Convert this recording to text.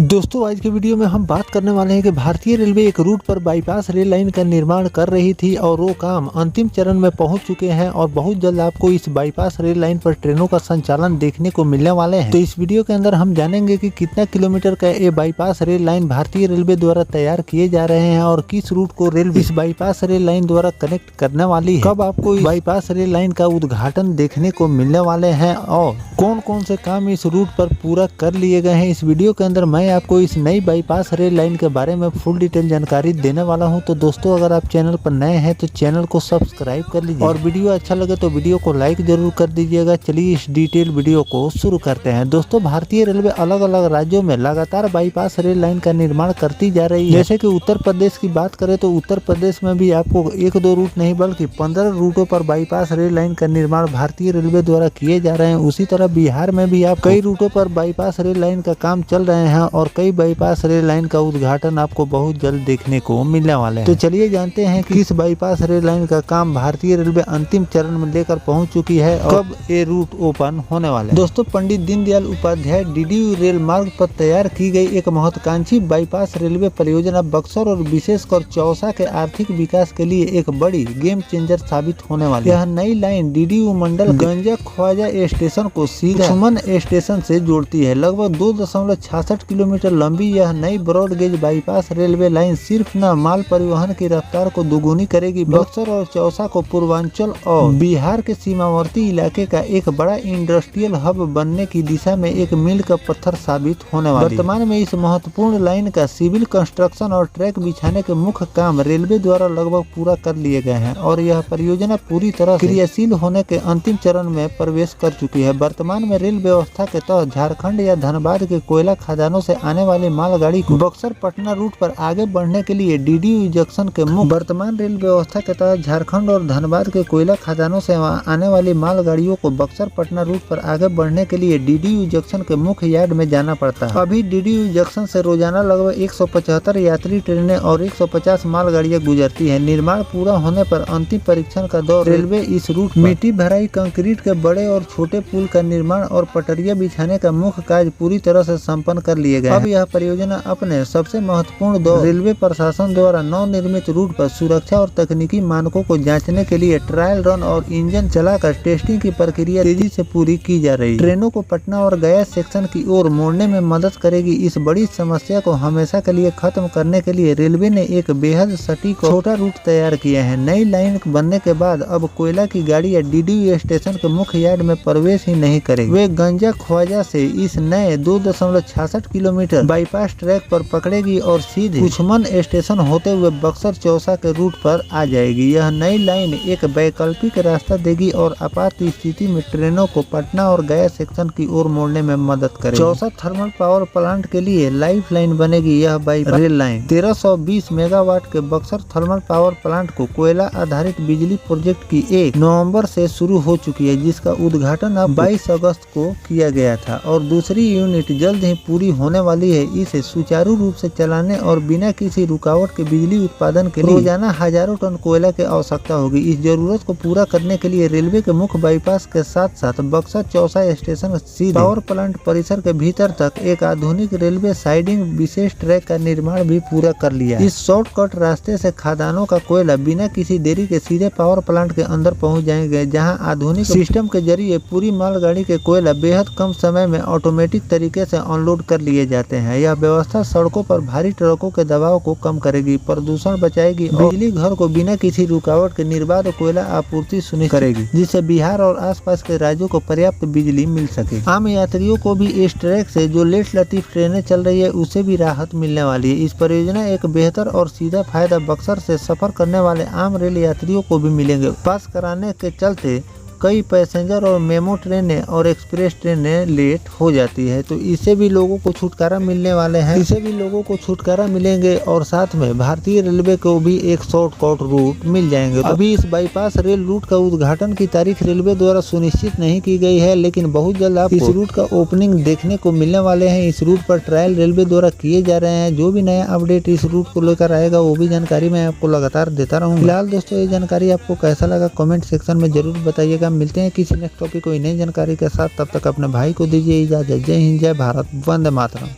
दोस्तों आज के वीडियो में हम बात करने वाले हैं कि भारतीय रेलवे एक रूट पर बाईपास रेल लाइन का निर्माण कर रही थी और वो काम अंतिम चरण में पहुंच चुके हैं और बहुत जल्द आपको इस बाईपास रेल लाइन पर ट्रेनों का संचालन देखने को मिलने वाले हैं। तो इस वीडियो के अंदर हम जानेंगे कि कितना किलोमीटर का ये बाईपास रेल लाइन भारतीय रेलवे द्वारा तैयार किए जा रहे हैं और किस रूट को रेलवे इस बाईपास रेल लाइन द्वारा कनेक्ट करने वाली है, कब आपको इस बाईपास रेल लाइन का उद्घाटन देखने को मिलने वाले हैं और कौन कौन से काम इस रूट पर पूरा कर लिए गए हैं। इस वीडियो के अंदर मैं आपको इस नई बाईपास रेल लाइन के बारे में फुल डिटेल जानकारी देने वाला हूं। तो दोस्तों अगर आप चैनल पर नए हैं तो चैनल को सब्सक्राइब कर लीजिए और वीडियो अच्छा लगे तो वीडियो को लाइक जरूर कर दीजिएगा। चलिए इस डिटेल वीडियो को शुरू करते हैं। दोस्तों भारतीय रेलवे अलग अलग राज्यों में लगातार बाईपास रेल लाइन का निर्माण करती जा रही है। जैसे कि उत्तर प्रदेश की बात करें तो उत्तर प्रदेश में भी आपको एक दो रूट नहीं बल्कि 15 रूटों पर बाईपास रेल लाइन का निर्माण भारतीय रेलवे द्वारा किए जा रहे हैं। उसी तरह बिहार में भी आप कई रूटों पर बाईपास रेल लाइन का काम चल रहे हैं और कई बाईपास रेल लाइन का उद्घाटन आपको बहुत जल्द देखने को मिलने वाले हैं। तो चलिए जानते हैं कि किस बाईपास रेल लाइन का काम भारतीय रेलवे अंतिम चरण में लेकर पहुंच चुकी है और कब ये रूट ओपन होने वाले हैं। दोस्तों पंडित दीनदयाल उपाध्याय डीडीयू रेल मार्ग पर तैयार की गई एक महत्वाकांक्षी बाईपास रेलवे परियोजना बक्सर और विशेषकर चौसा के आर्थिक विकास के लिए एक बड़ी गेम चेंजर साबित होने वाली है। यह नई लाइन डीडीयू मंडल गंजा ख्वाजा स्टेशन को सीधा सुमन स्टेशन से जोड़ती है। लगभग 2.66 किलोमीटर लंबी यह नई broad gauge bypass railway line सिर्फ न माल परिवहन की रफ्तार को दोगुनी करेगी, बक्सर और चौसा को पूर्वांचल और बिहार के सीमावर्ती इलाके का एक बड़ा इंडस्ट्रियल हब बनने की दिशा में एक मील का पत्थर साबित होने वाली है। वर्तमान में इस महत्वपूर्ण लाइन का सिविल कंस्ट्रक्शन और ट्रैक बिछाने के मुख्य काम रेलवे द्वारा लगभग पूरा कर लिए गए हैं और यह परियोजना पूरी तरह क्रियाशील होने के अंतिम चरण में प्रवेश कर चुकी है। वर्तमान में रेल व्यवस्था के तहत झारखंड या धनबाद के कोयला खदानों से आने वाली मालगाड़ी को बक्सर पटना रूट पर आगे बढ़ने के लिए डीडीयू जंक्शन के मुख्य वर्तमान रेल व्यवस्था के तहत झारखंड और धनबाद के कोयला खदानों से आने वाली मालगाड़ियों को बक्सर पटना रूट पर आगे बढ़ने के लिए डीडीयू जंक्शन के मुख्य यार्ड में जाना पड़ता है। अभी डीडीयू जंक्शन से रोजाना लगभग 175 यात्री ट्रेनें और 150 मालगाड़ियां गुजरती है। निर्माण पूरा होने पर अंतिम परीक्षण का दौर रेलवे इस रूट मिट्टी भराई कंक्रीट के बड़े और छोटे पुल का निर्माण और पटरियां बिछाने का मुख्य कार्य पूरी तरह से संपन्न कर लिए गए। अब यह परियोजना अपने सबसे महत्वपूर्ण दौर रेलवे प्रशासन द्वारा नवनिर्मित रूट पर सुरक्षा और तकनीकी मानकों को जांचने के लिए ट्रायल रन और इंजन चलाकर टेस्टिंग की प्रक्रिया तेजी से पूरी की जा रही है। ट्रेनों को पटना और गया सेक्शन की ओर मोड़ने में मदद करेगी। इस बड़ी समस्या को हमेशा के लिए खत्म करने के लिए रेलवे ने एक बेहद सटीक छोटा रूट तैयार किया है। नई लाइन बनने के बाद अब कोयला की गाड़ियां डीडीयू स्टेशन के मुख्य यार्ड में प्रवेश ही नहीं करेगी। वे गंजा ख्वाजा से इस नए 2.66 किलोमीटर बाईपास ट्रैक पर पकड़ेगी और सीधे कुछमन स्टेशन होते हुए बक्सर चौसा के रूट पर आ जाएगी। यह नई लाइन एक वैकल्पिक रास्ता देगी और आपात स्थिति में ट्रेनों को पटना और गया सेक्शन की ओर मोड़ने में मदद करेगी। चौसा थर्मल पावर प्लांट के लिए लाइफ लाइन बनेगी। यह बाईपास रेल लाइन 1320 मेगावाट के बक्सर थर्मल पावर प्लांट को कोयला आधारित बिजली प्रोजेक्ट की 1 नवंबर से शुरू हो चुकी है, जिसका उद्घाटन अब 22 अगस्त को किया गया था और दूसरी यूनिट जल्द ही पूरी होने वाली है। इसे सुचारू रूप से चलाने और बिना किसी रुकावट के बिजली उत्पादन के लिए रोजाना हजारों टन कोयला की आवश्यकता होगी। इस जरूरत को पूरा करने के लिए रेलवे के मुख्य बाईपास के साथ साथ बक्सर चौसा स्टेशन सीधे पावर प्लांट परिसर के भीतर तक एक आधुनिक रेलवे साइडिंग विशेष ट्रैक का निर्माण भी पूरा कर लिया। इस शॉर्टकट रास्ते से खदानों का कोयला बिना किसी देरी के सीधे पावर प्लांट के अंदर पहुंच जाएंगे, जहां आधुनिक सिस्टम के जरिए पूरी मालगाड़ी के कोयला बेहद कम समय में ऑटोमेटिक तरीके से अनलोड कर लिए जाते हैं। यह व्यवस्था सड़कों पर भारी ट्रकों के दबाव को कम करेगी, प्रदूषण बचाएगी और बिजली घर को बिना किसी रुकावट के निर्बाध कोयला आपूर्ति सुनिश्चित करेगी, जिससे बिहार और आसपास के राज्यों को पर्याप्त बिजली मिल सके। आम यात्रियों को भी इस ट्रैक से जो लेट लतीफ ट्रेनें चल रही है उससे भी राहत मिलने वाली है। इस परियोजना एक बेहतर और सीधा फायदा बक्सर से सफर करने वाले आम रेल यात्रियों को भी मिलेंगे। पास कराने के चलते कई पैसेंजर और मेमो ट्रेनें और एक्सप्रेस ट्रेनें लेट हो जाती है, तो इससे भी लोगों को छुटकारा मिलने वाले हैं। इससे भी लोगों को छुटकारा मिलेंगे और साथ में भारतीय रेलवे को भी एक शॉर्टकट रूट मिल जाएंगे। अभी इस बाईपास रेल रूट का उद्घाटन की तारीख रेलवे द्वारा सुनिश्चित नहीं की गई है, लेकिन बहुत जल्द आप इस रूट का ओपनिंग देखने को मिलने वाले हैं। इस रूट पर ट्रायल रेलवे द्वारा किए जा रहे हैं। जो भी नया अपडेट इस रूट को लेकर आएगा वो भी जानकारी मैं आपको लगातार देता रहूँगा। फिलहाल दोस्तों ये जानकारी आपको कैसा लगा कमेंट सेक्शन में जरूर बताइएगा। मिलते हैं किसी नेक्स्ट टॉपिक कोई नई जानकारी के साथ, तब तक अपने भाई को दीजिए इजाजत। जय हिंद, जय भारत, वंदे मातरम।